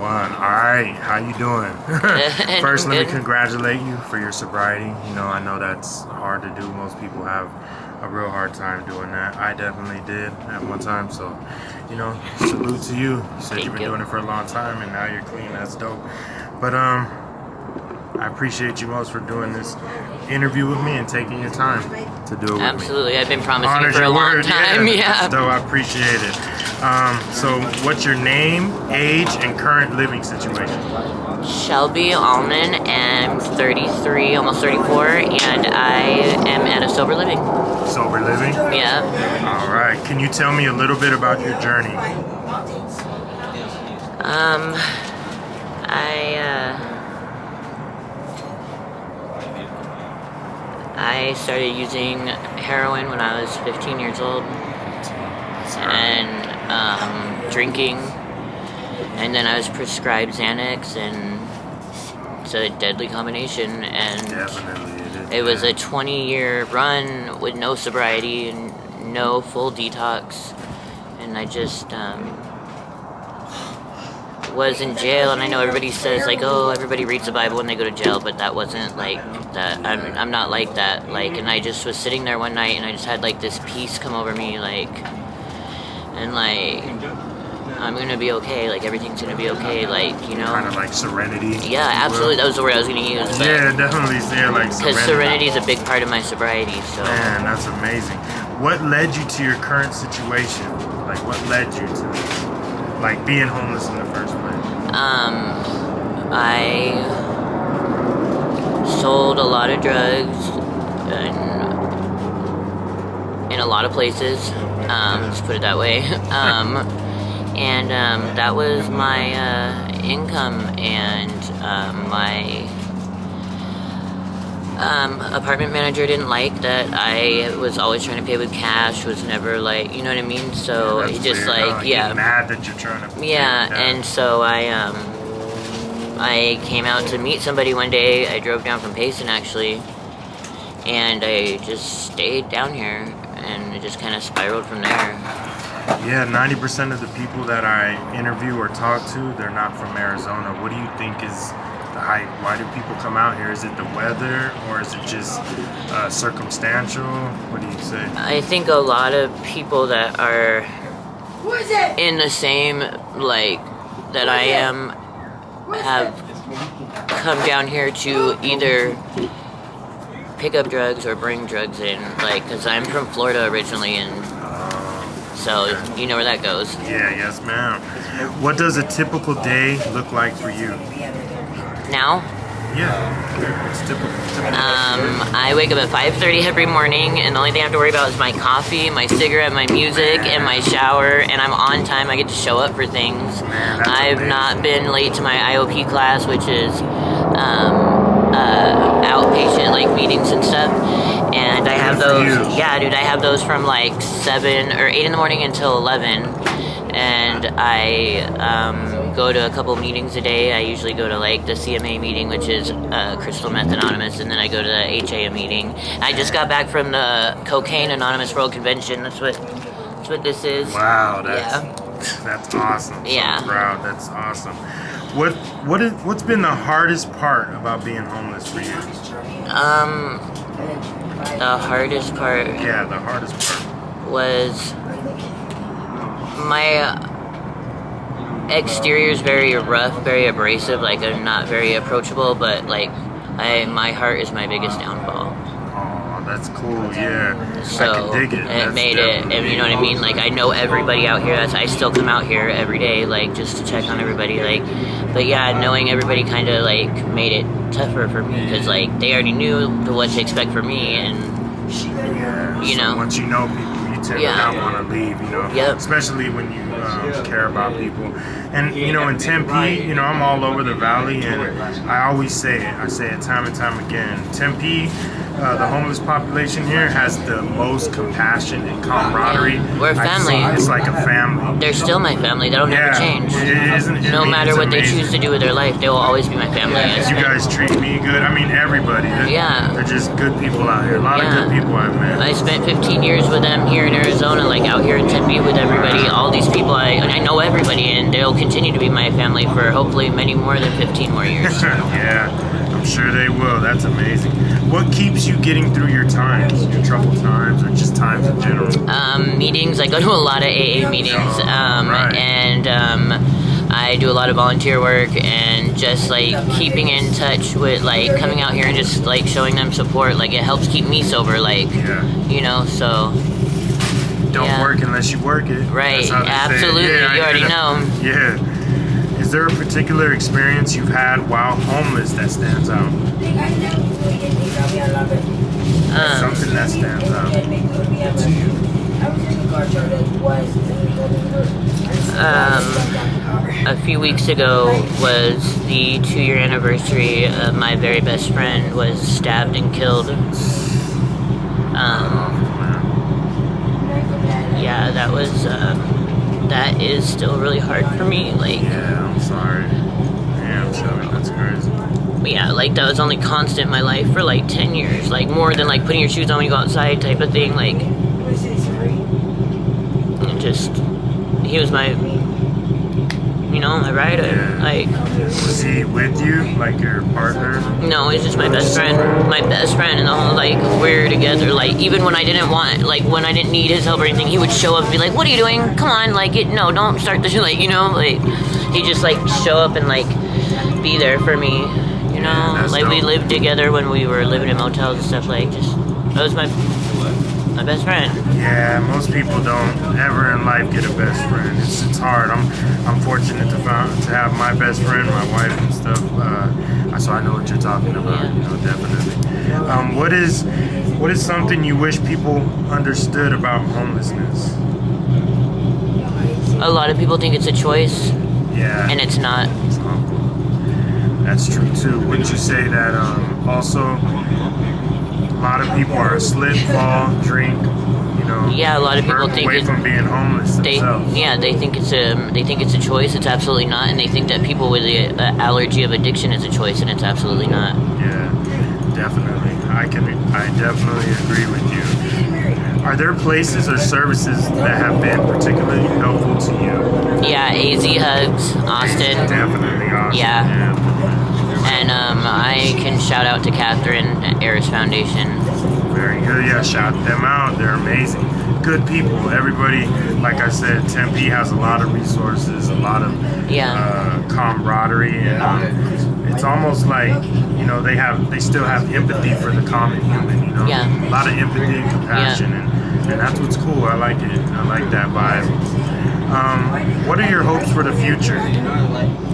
one. All right, how you doing? First, let me congratulate you for your sobriety. You know, I know that's hard to do. Most people have a real hard time doing that. I definitely did at one time. So, you know, salute to you. You said you've been doing it for a long time, and now you're clean. That's dope. But I appreciate you most for doing this interview with me and taking your time to do it with Absolutely. me. I've been promising for a long time. Yeah. So I appreciate it. So what's your name, age, and current living situation? Shelby Allman, and 33, almost 34, and I am at a sober living. Sober living? Yeah. All right. Can you tell me a little bit about your journey? I started using heroin when I was 15 years old, and drinking, and then I was prescribed Xanax, and it's a deadly combination, and Definitely it was a 20-year run with no sobriety and no full detox, and I just was in jail. And I know everybody says like, oh, everybody reads the Bible when they go to jail, but that wasn't like that. I'm not like that. Like, and I just was sitting there one night, and I just had like this peace come over me, like, and like, I'm gonna be okay. Like, everything's gonna be okay. Like, you know, kind of like Serenity. Yeah, absolutely. That was the word I was gonna use. Yeah, definitely say like Serenity. Because Serenity is a big part of my sobriety. So. Man, that's amazing. What led you to your current situation? Like, what led you to like being homeless in the first place? I sold a lot of drugs in a lot of places. Let's put it that way. And that was my income, and my apartment manager didn't like that I was always trying to pay with cash, was never like, you know what I mean? So he just like, yeah. Mad that you're trying to and so I came out to meet somebody one day. I drove down from Payson actually, and I just stayed down here, and it just kind of spiraled from there. Yeah, 90% of the people that I interview or talk to, they're not from Arizona. What do you think is the hype? Why do people come out here? Is it the weather, or is it just circumstantial? What do you say? I think a lot of people that are in the same, like, that I am, have come down here to either pick up drugs or bring drugs in, like, because I'm from Florida originally, and so you know where that goes. Yeah, yes ma'am. What does a typical day look like for you? Now? Yeah, it's typical. I wake up at 5:30 every morning, and the only thing I have to worry about is my coffee, my cigarette, my music, and my shower, and I'm on time. I get to show up for things. I've not been late to my IOP class, which is outpatient, like meetings and stuff, and I have those. Yeah, dude, I have those from like 7 or 8 in the morning until 11, and I go to a couple meetings a day. I usually go to like the CMA meeting, which is Crystal Meth Anonymous, and then I go to the HA meeting. I just got back from the Cocaine Anonymous World Convention. That's what this is. Wow, that's awesome. Yeah. So proud. That's awesome. What's been the hardest part about being homeless for you? The hardest part. Yeah, the hardest part was my exterior is very rough, very abrasive. Like, I'm not very approachable, but like my heart is my biggest downfall. Oh, that's cool. Yeah. So I can dig it. It made it, and you know what I mean. Like, I know everybody out here. I still come out here every day, like, just to check on everybody. Like, but yeah, knowing everybody kind of like made it tougher for me, because like they already knew what to expect from me, and you know, once you know people, you tend to not want to leave. You know, especially when you care about people. And you know, in Tempe, you know, I'm all over the valley, and I always say it. I say it time and time again. Tempe the homeless population here has the most compassion and camaraderie. We're a family. It's like a family. They're still my family. That'll never change. No matter what they choose to do with their life, they will always be my family. You guys treat me good. I mean, everybody. They're just good people out here. A lot of good people I've met. I spent 15 years with them here in Arizona, like out here in Tempe with everybody. All these people, I know everybody, and they'll continue to be my family for hopefully many more than 15 more years. Yeah, I'm sure they will. That's amazing. What keeps you getting through your times, your troubled times, or just times in general? Meetings. I go to a lot of AA meetings, and I do a lot of volunteer work, and just like keeping in touch with like coming out here and just like showing them support. Like it helps keep me sober. Like you know, so. Don't work unless you work it. Right, absolutely. You already know. Yeah. Is there a particular experience you've had while homeless that stands out? Something that stands out to you. A few weeks ago was the 2-year anniversary of my very best friend was stabbed and killed. Yeah, that is still really hard for me. Like, yeah, I'm sorry. Damn, Shelby, that's crazy. But yeah, like that was only constant in my life for like 10 years. Like more than like putting your shoes on when you go outside type of thing. Like, and just he was my, my rider. Yeah. Like, was he with you, like your partner? No, he's just my best friend. My best friend, and the whole like we're together. Like even when I didn't want, like when I didn't need his help or anything, he would show up and be like, "What are you doing? Come on, like no, don't start this." Like like he just like show up and like be there for me. Like we lived together when we were living in motels and stuff. Like that was my best friend. Yeah, most people don't ever in life get a best friend. It's hard. I'm fortunate to have my best friend, my wife and stuff. So I know what you're talking about. Definitely. What is something you wish people understood about homelessness? A lot of people think it's a choice. Yeah. And it's not. That's true too. Wouldn't you say that also a lot of people are slip, fall, drink, Yeah, a lot of people think away from being homeless themselves. They think it's a choice. It's absolutely not, and they think that people with the allergy of addiction is a choice, and it's absolutely not. Yeah, definitely. I definitely agree with you. Are there places or services that have been particularly helpful to you? Yeah, AZ Hugs, Austin. Definitely Austin. Yeah. And I can shout out to Catherine at Eris Foundation. Very good. Yeah, shout them out. They're amazing. Good people. Everybody, like I said, Tempe has a lot of resources, a lot of camaraderie, and it's almost like they still have empathy for the common human. A lot of empathy and compassion, and that's what's cool. I like it. I like that vibe. What are your hopes for the future?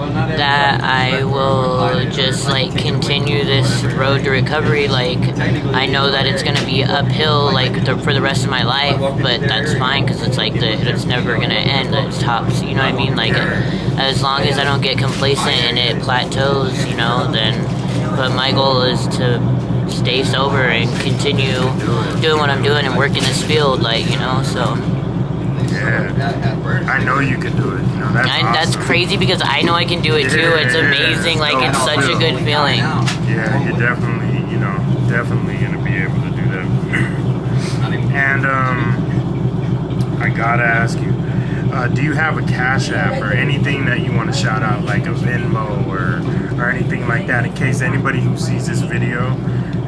That I will just like continue this road to recovery. Like I know that it's gonna be uphill for the rest of my life, but that's fine because it's like it's never gonna end. It stops. You know what I mean? Like as long as I don't get complacent and it plateaus, then. But my goal is to stay sober and continue doing what I'm doing and work in this field. So. Yeah, I know you can do it. That's awesome. That's crazy because I know I can do it too. It's amazing. It's such a good feeling. Yeah, you're definitely gonna be able to do that. And I gotta ask you, do you have a Cash App or anything that you want to shout out, like a Venmo or anything like that, in case anybody who sees this video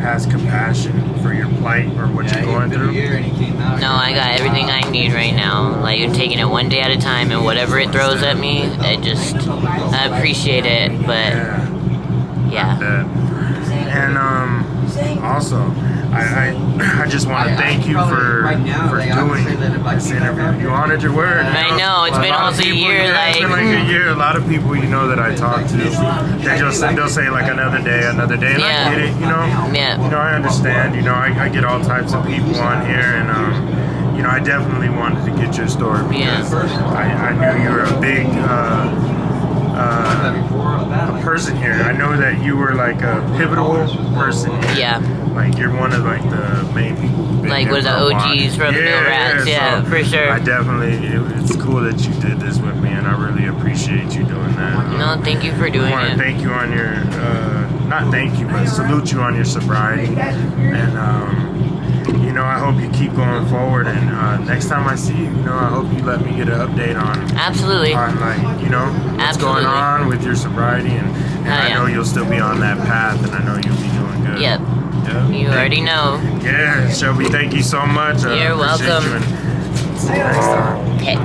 has compassion for your plight or what you're going through? No, I got everything I need right now. Like, I'm taking it one day at a time, and whatever it throws at me, I appreciate it, but yeah. And also, I just want to thank you for doing this interview. You honored your word. I know, it's been almost a year. It's been like a year. A lot of people, that I talk to, they'll say like another day, and I get it, I understand. I get all types of people on here, and I definitely wanted to get your story because I knew you were a big a person here. I know that you were like a pivotal person here. Yeah. Like you're one of like the main people who've been Like here one of the for a while. OGs from the Mill Rats. Yeah, so for sure. I definitely, it's cool that you did this with me, and I really appreciate you doing that. No, thank you for doing I want it. to thank you on your, not thank you, but salute you on your sobriety. And, you know, I hope you keep going forward. And next time I see you, you know, I hope you let me get an update on, Absolutely. on like, you know, what's going on with your sobriety. And I know you'll still be on that path, and I know you'll be doing good. Yep. You already know. Yeah, Shelby, thank you so much. You're welcome. See you next time. Okay.